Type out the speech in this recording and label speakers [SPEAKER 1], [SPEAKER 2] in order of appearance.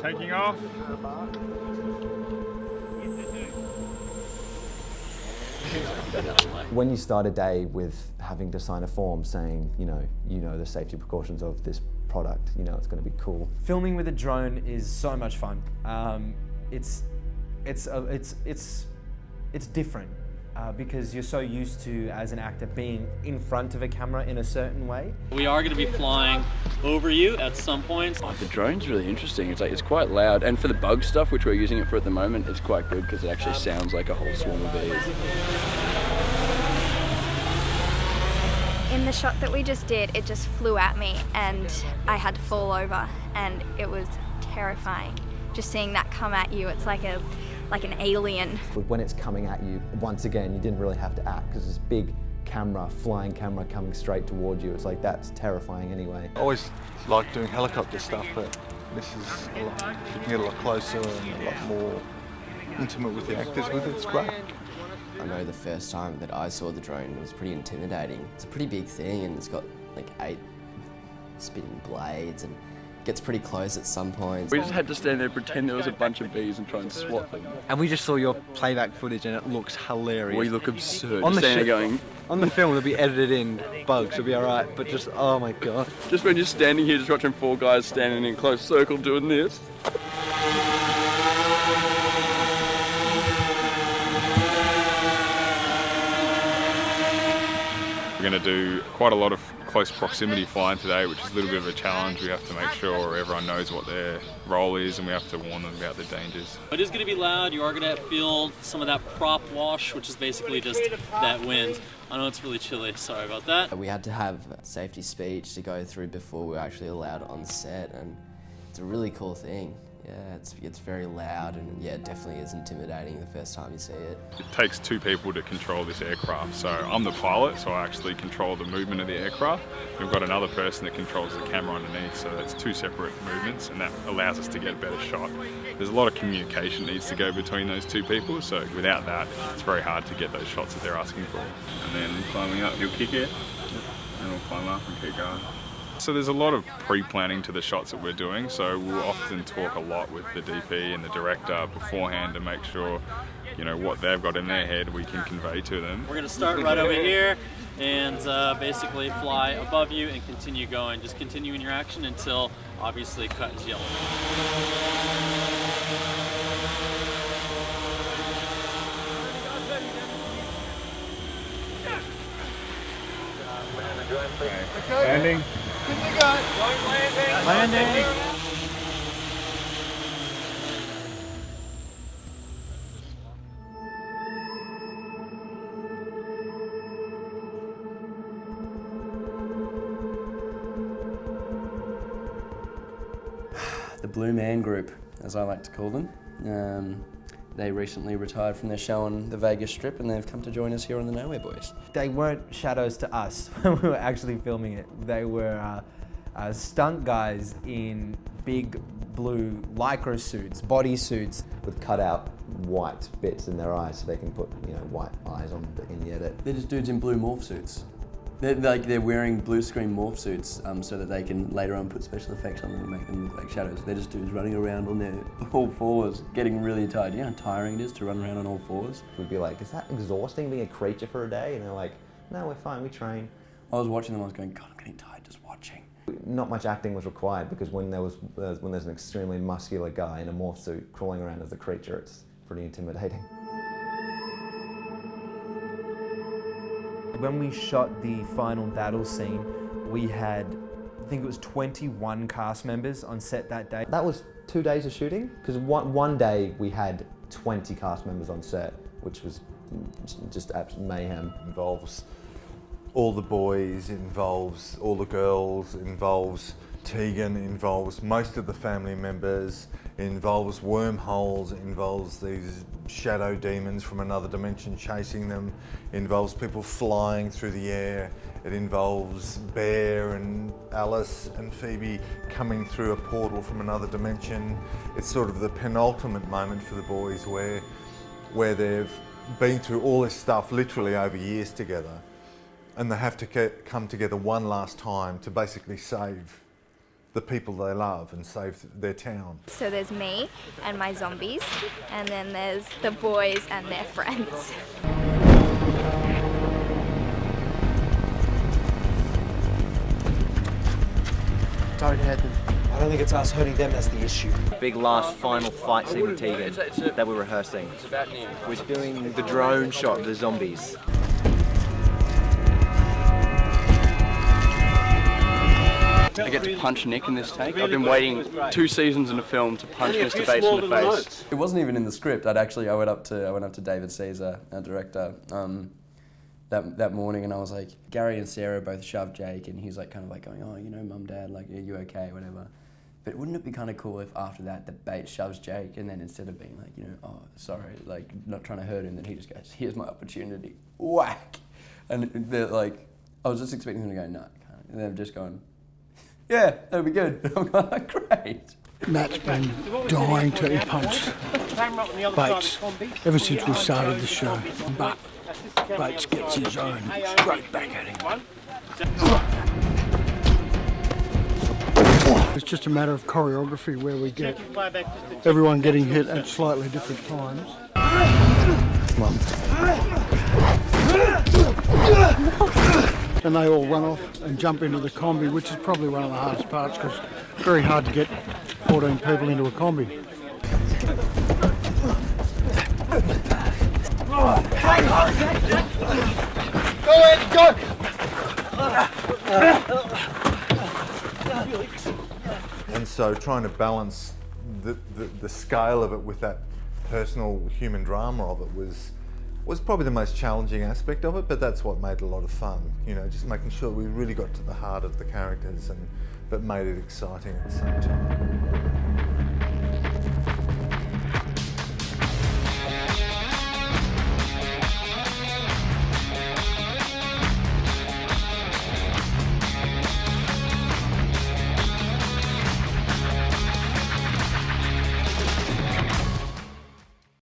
[SPEAKER 1] taking off.
[SPEAKER 2] When you start a day with having to sign a form saying, you know the safety precautions of this product, you know it's going to be cool.
[SPEAKER 3] Filming with a drone is so much fun. It's different because you're so used to, as an actor, being in front of a camera in a certain way.
[SPEAKER 4] We are going to be flying over you at some point.
[SPEAKER 5] Oh, the drone's really interesting. It's quite loud, and for the bug stuff, which we're using it for at the moment, it's quite good because it actually sounds like a whole swarm of bees.
[SPEAKER 6] In the shot that we just did, it just flew at me and I had to fall over, and it was terrifying. Just seeing that come at you, it's like an alien.
[SPEAKER 2] When it's coming at you, once again, you didn't really have to act because this big camera, flying camera coming straight toward you, it's like that's terrifying anyway.
[SPEAKER 7] I always like doing helicopter stuff, but this is a lot, you can get a lot closer and a lot more intimate with the actors with it. It's great.
[SPEAKER 8] I know the first time that I saw the drone, it was pretty intimidating. It's a pretty big thing and it's got like 8 spinning blades and gets pretty close at some points.
[SPEAKER 5] We just had to stand there, pretend there was a bunch of bees and try and swat them.
[SPEAKER 9] And we just saw your playback footage and it looks hilarious.
[SPEAKER 5] We look absurd.
[SPEAKER 9] On the
[SPEAKER 5] standing going.
[SPEAKER 9] On the film it'll be edited in, bugs, it'll be alright, but just, oh my god.
[SPEAKER 5] Just when you're standing here just watching 4 guys standing in close circle doing this.
[SPEAKER 1] We're going to do quite a lot of close proximity flying today, which is a little bit of a challenge. We have to make sure everyone knows what their role is and we have to warn them about the dangers.
[SPEAKER 4] It is going to be loud. You are going to feel some of that prop wash, which is basically just that wind. I know it's really chilly, sorry about that.
[SPEAKER 8] We had to have a safety speech to go through before we were actually allowed on set, and it's a really cool thing. Yeah, it's very loud and yeah, it definitely is intimidating the first time you see it.
[SPEAKER 1] It takes 2 people to control this aircraft. So I'm the pilot, so I actually control the movement of the aircraft. We've got another person that controls the camera underneath, so that's 2 separate movements, and that allows us to get a better shot. There's a lot of communication that needs to go between those 2 people, so without that, it's very hard to get those shots that they're asking for. And then climbing up, he'll kick it, and we'll climb up and keep going. So there's a lot of pre-planning to the shots that we're doing, so we'll often talk a lot with the DP and the director beforehand to make sure, you know, what they've got in their head we can convey to them.
[SPEAKER 4] We're going to start right over here and basically fly above you and continue going. Just continue in your action until obviously cut is yellow.
[SPEAKER 1] Okay. Landing.
[SPEAKER 3] Landing.
[SPEAKER 5] The Blue Man Group, as I like to call them. They recently retired from their show on the Vegas Strip and they've come to join us here on the Nowhere Boys.
[SPEAKER 3] They weren't shadows to us when we were actually filming it. They were stunt guys in big blue lycra suits, body suits.
[SPEAKER 2] With cut out white bits in their eyes so they can put, you know, white eyes on in the edit.
[SPEAKER 5] They're just dudes in blue morph suits. They're wearing blue screen morph suits so that they can later on put special effects on them and make them look like shadows. They're just dudes running around on their all fours, getting really tired. You know how tiring it is to run around on all fours?
[SPEAKER 2] We'd be like, is that exhausting being a creature for a day? And they're like, no, we're fine, we train.
[SPEAKER 5] I was watching them, I was going, God, I'm getting tired just watching.
[SPEAKER 2] Not much acting was required because when there's an extremely muscular guy in a morph suit crawling around as a creature, it's pretty intimidating.
[SPEAKER 3] When we shot the final battle scene, we had, I think it was 21 cast members on set that day.
[SPEAKER 2] That was 2 days of shooting, because one day we had 20 cast members on set, which was just absolute mayhem.
[SPEAKER 7] Involves all the boys, involves all the girls, involves Tegan, involves most of the family members, involves wormholes, involves these shadow demons from another dimension chasing them, involves people flying through the air, it involves Bear and Alice and Phoebe coming through a portal from another dimension. It's sort of the penultimate moment for the boys where they've been through all this stuff literally over years together, and they have to come together one last time to basically save the people they love and save their town.
[SPEAKER 6] So there's me and my zombies, and then there's the boys and their friends.
[SPEAKER 10] Don't hurt them. I don't think it's us hurting them that's the issue.
[SPEAKER 9] Big last final fight scene with Tegan that we're rehearsing. We're doing the drone shot of the zombies.
[SPEAKER 11] I get to punch Nick in this take. I've been waiting 2 seasons in a film to punch Mr. Bates in the face.
[SPEAKER 5] It wasn't even in the script. I went up to David Caesar, our director, that morning, and I was like, Gary and Sarah both shoved Jake, and he's like kind of like going, oh, you know, Mum, Dad, like, are you okay, whatever. But wouldn't it be kind of cool if after that the Bates shoves Jake, and then instead of being like, you know, oh, sorry, like not trying to hurt him, then he just goes, here's my opportunity, whack. And they're like, I was just expecting them to go, no, I can't. And they've just gone, yeah, that'll be good. I'm going, great.
[SPEAKER 12] Matt's been dying to punch Bates ever since we started the show, but Bates gets his own straight back at him. It's just a matter of choreography where we get everyone getting hit at slightly different times. And they all run off and jump into the combi, which is probably one of the hardest parts because it's very hard to get 14 people into a combi. Go ahead, go!
[SPEAKER 7] And so trying to balance the scale of it with that personal human drama of it was probably the most challenging aspect of it, but that's what made it a lot of fun. You know, just making sure we really got to the heart of the characters but made it exciting at the same time.